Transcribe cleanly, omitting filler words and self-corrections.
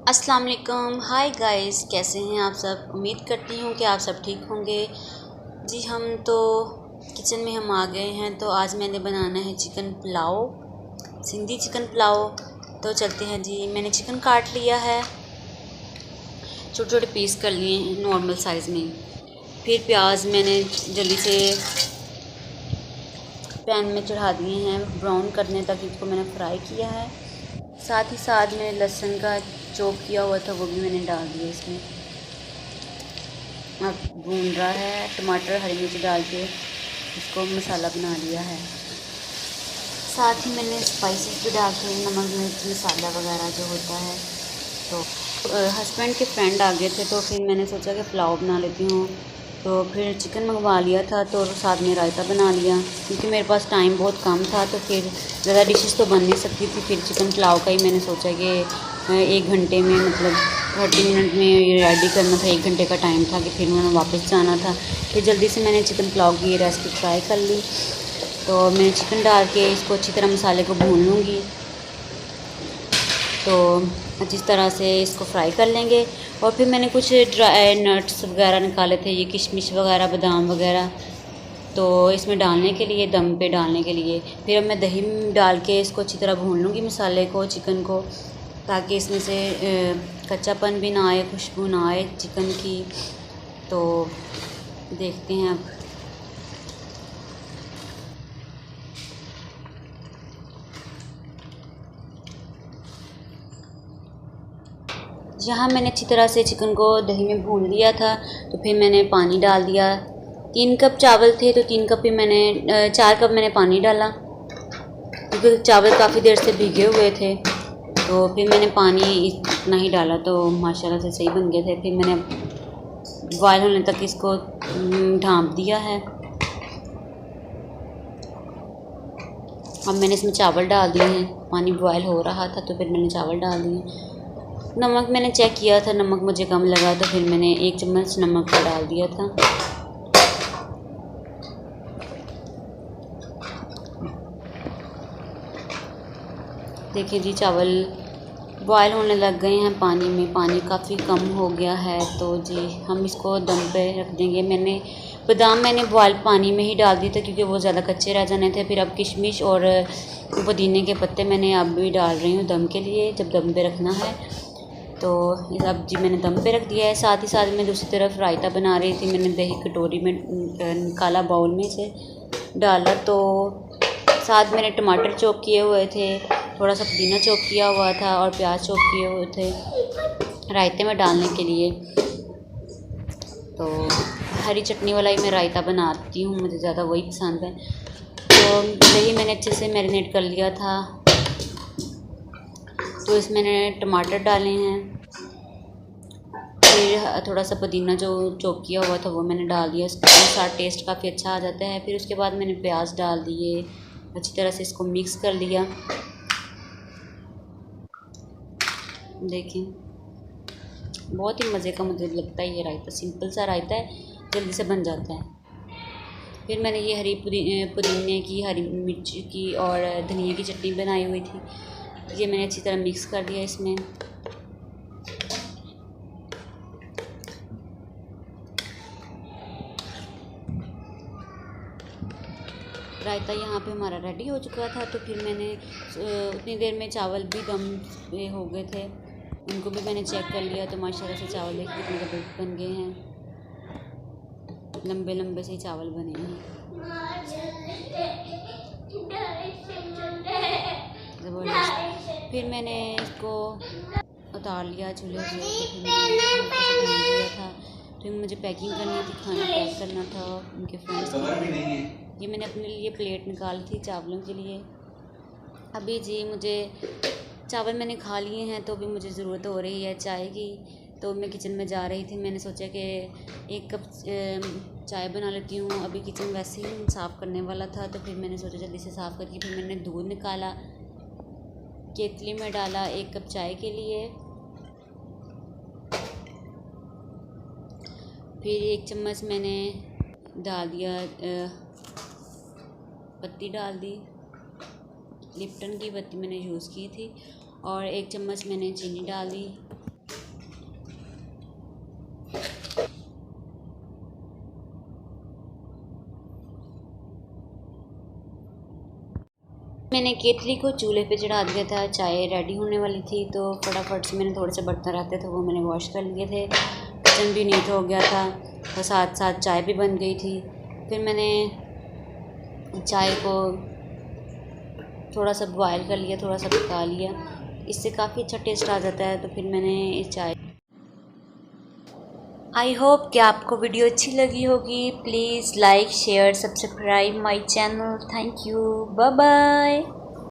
अस्सलाम वालेकुम। Hi guys, कैसे हैं आप सब। उम्मीद करती हूँ कि आप सब ठीक होंगे। जी हम तो किचन में हम आ गए हैं। तो आज मैंने बनाना है चिकन पुलाव, सिंधी चिकन पुलाव। तो चलते हैं जी। मैंने चिकन काट लिया है, छोटे छोटे पीस कर लिए हैं नॉर्मल साइज़ में। फिर प्याज मैंने जल्दी से पैन में चढ़ा दिए हैं ब्राउन करने तक, इसको मैंने फ्राई किया है। साथ ही साथ मैंने लहसुन का चॉप किया हुआ था वो भी मैंने डाल दिया इसमें। अब भून रहा है। टमाटर हरी मिर्च डाल के इसको मसाला बना लिया है। साथ ही मैंने स्पाइसेस भी डाल के, नमक मिर्च मसाला वगैरह जो होता है। तो हस्बैंड के फ्रेंड आ गए थे तो फिर मैंने सोचा कि पुलाव बना लेती हूँ। तो फिर चिकन मंगवा लिया था तो साथ में रायता बना लिया, क्योंकि मेरे पास टाइम बहुत कम था। तो फिर ज़्यादा डिशेस तो बन नहीं सकती थी। फिर चिकन पुलाव का ही मैंने सोचा कि 1 घंटे में, मतलब 30 मिनट में ये रेडी करना था। 1 घंटे का टाइम था कि फिर मैंने वापस जाना था। फिर जल्दी से मैंने चिकन पुलाव की रेसिपी ट्राई कर ली। तो मैंने चिकन डाल के इसको अच्छी तरह मसाले को भून लूँगी। तो अच्छी तरह से इसको फ्राई कर लेंगे। और फिर मैंने कुछ ड्राई नट्स वगैरह निकाले थे, ये किशमिश वगैरह, बादाम वगैरह, तो इसमें डालने के लिए, दम पे डालने के लिए। फिर अब मैं दही डाल के इसको अच्छी तरह भून लूँगी मसाले को, चिकन को, ताकि इसमें से कच्चापन भी ना आए, खुशबू ना आए चिकन की। तो देखते हैं अब। यहाँ मैंने अच्छी तरह से चिकन को दही में भून लिया था। तो फिर मैंने पानी डाल दिया। 3 कप चावल थे तो 3 कप ही मैंने 4 कप मैंने पानी डाला, क्योंकि चावल काफ़ी देर से भीगे हुए थे। तो फिर मैंने पानी इतना ही डाला तो माशाल्लाह से सही बन गए थे। फिर मैंने बॉयल होने तक इसको ढाँप दिया है। अब मैंने इसमें चावल डाल दिए हैं। पानी बॉयल हो रहा था तो फिर मैंने चावल डाल दिए। नमक मैंने चेक किया था, नमक मुझे कम लगा तो फिर मैंने 1 चम्मच नमक का डाल दिया था। देखिए जी, चावल बॉयल होने लग गए हैं पानी में, पानी काफ़ी कम हो गया है। तो जी हम इसको दम पे रख देंगे। मैंने बॉयल पानी में ही डाल दिए थे, क्योंकि वो ज़्यादा कच्चे रह जाने थे। फिर अब किशमिश और पुदीने के पत्ते मैंने अब भी डाल रही हूँ दम के लिए, जब दम पे रखना है। तो अब जी मैंने दम पे रख दिया है। साथ ही साथ मैं दूसरी तरफ रायता बना रही थी। मैंने दही कटोरी में निकाला, बाउल में से डाला। तो साथ मैंने टमाटर चॉप किए हुए थे, थोड़ा सा पुदीना चॉप किया हुआ था और प्याज चॉप किए हुए थे रायते में डालने के लिए। तो हरी चटनी वाला ही मैं रायता बनाती हूँ, मुझे ज़्यादा वही पसंद है। तो दही मैंने अच्छे से मैरिनेट कर लिया था। तो इसमें मैंने टमाटर डाले हैं, फिर थोड़ा सा पुदीना जो चॉप किया हुआ था वो मैंने डाल दिया। उसके साथ टेस्ट काफ़ी अच्छा आ जाता है। फिर उसके बाद मैंने प्याज डाल दिए, अच्छी तरह से इसको मिक्स कर लिया। देखें, बहुत ही मज़े का मुझे लगता है ये रायता। सिंपल सा रायता है, जल्दी से बन जाता है। फिर मैंने ये पुदीने की, हरी मिर्च की और धनिया की चटनी बनाई हुई थी, ये मैंने अच्छी तरह मिक्स कर दिया इसमें। रायता यहाँ पे हमारा रेडी हो चुका था। तो फिर मैंने उतनी देर में चावल भी दम पे हो गए थे, उनको भी मैंने चेक कर लिया। तो माशाल्लाह से चावल देखिए कितने ज़बरदस्त बन गए हैं, लंबे लंबे से चावल बने हैं, ज़बरदस्त। फिर मैंने इसको उतार लिया चूल्हे से। तो फिर मैंने हल्का सा ढाँप दिया था। फिर मुझे पैकिंग करनी थी, खाना पैक करना था उनके फ्रेंड्स के लिए। ये मैंने अपने लिए प्लेट निकाली थी चावलों के लिए। अभी जी मुझे चावल मैंने खा लिए हैं, तो भी मुझे ज़रूरत हो रही है चाय की। तो मैं किचन में जा रही थी, मैंने सोचा कि 1 कप चाय बना लेती हूँ। अभी किचन वैसे ही साफ़ करने वाला था, तो फिर मैंने सोचा जल्दी से साफ़ करके फिर मैंने दूध निकाला, केतली में डाला 1 कप चाय के लिए। फिर 1 चम्मच मैंने डाल दिया, पत्ती डाल दी, लिप्टन की पत्ती मैंने यूज़ की थी। और 1 चम्मच मैंने चीनी डाल दी। मैंने केतली को चूल्हे पे चढ़ा दिया था, चाय रेडी होने वाली थी तो फटाफट से मैंने थोड़े से बर्तन रहते थे वो मैंने वॉश कर लिए थे। किचन भी नीट हो गया था और साथ साथ चाय भी बन गई थी। फिर मैंने चाय को थोड़ा सा बॉयल कर लिया, थोड़ा सा पका लिया, इससे काफ़ी अच्छा टेस्ट आ जाता है। तो फिर मैंने इस चाय, आई होप कि आपको वीडियो अच्छी लगी होगी। Please like share subscribe my channel. Thank you, bye bye.